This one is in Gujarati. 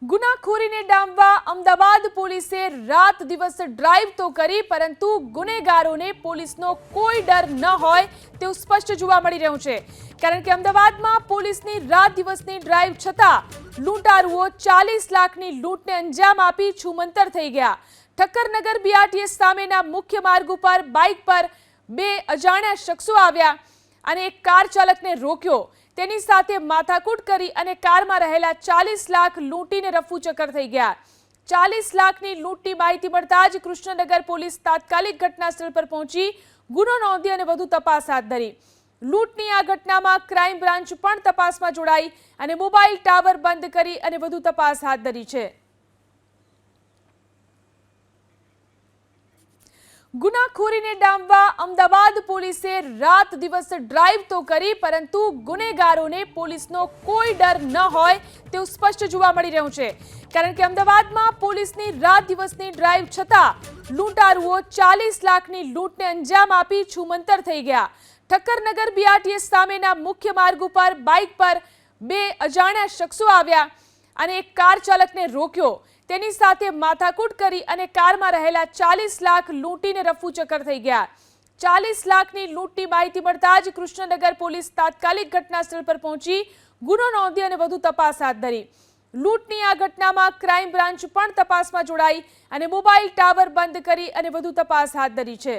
ગુનાખોરીને ડામવા અમદાવાદ પોલીસે રાત દિવસ ડ્રાઈવ તો કરી, પરંતુ ગુનેગારોને પોલીસનો કોઈ ડર ન હોય તેવું સ્પષ્ટ જોવા મળી રહ્યું છે। કારણ કે અમદાવાદમાં પોલીસની રાત દિવસની ડ્રાઈવ છતાં લૂંટારુઓ 40 લાખની લૂંટને અંજામ આપી છૂમંતર થઈ ગયા। ઠક્કરનગર બીઆરટીએસ સામેના મુખ્ય માર્ગ ઉપર બાઇક પર બે અજાણ્યા શખ્સો આવ્યા અને એક કાર ચાલકને રોક્યો। તેની સાથે માથાકૂટ કરી અને કારમાં રહેલા 40 લાખ લૂંટીને રફુચક્કર થઈ ગયા। 40 લાખની લૂંટની માહિતી મળતા જ કૃષ્ણનગર પોલીસ તાત્કાલિક ઘટના સ્થળ પર પહોંચી ગુનો નોંધી અને વધુ તપાસ હાથ ધરી। લૂંટની આ ઘટનામાં ક્રાઇમ બ્રાન્ચ પણ તપાસમાં જોડાઈ અને મોબાઈલ ટાવર બંધ કરી અને વધુ તપાસ હાથ ધરી છે। ગુનાખોરીને ડામવા અમદાવાદ પોલીસે રાત દિવસ ડ્રાઈવ તો કરી, પરંતુ ગુનેગારોને પોલીસનો કોઈ ડર ન હોય તેવું સ્પષ્ટ જોવા મળી રહ્યું છે। કારણ કે અમદાવાદમાં પોલીસની રાત દિવસની ડ્રાઈવ છતાં લૂંટારુઓ 40 લાખની લૂંટને અંજામ આપી છૂમંતર થઈ ગયા। ઠક્કરનગર બીઆરટીએસ સામેના મુખ્ય માર્ગ ઉપર બાઇક પર બે અજાણ્યા શખ્સો આવ્યા અને એક કાર ચાલકને રોક્યો। તેની સાથે માથાકૂટ કરી અને કારમાં રહેલા 40 લાખ લૂંટીને રફુચક્કર થઈ ગયા। 40 લાખની લૂંટની માહિતી મળતા જ કૃષ્ણનગર પોલીસ તાત્કાલિક ઘટના સ્થળ પર પહોંચી ગુનો નોંધી અને વધુ તપાસ હાથ ધરી। લૂંટની આ ઘટનામાં ક્રાઇમ બ્રાન્ચ પણ તપાસમાં જોડાઈ અને મોબાઈલ ટાવર બંધ કરી અને વધુ તપાસ હાથ ધરી છે।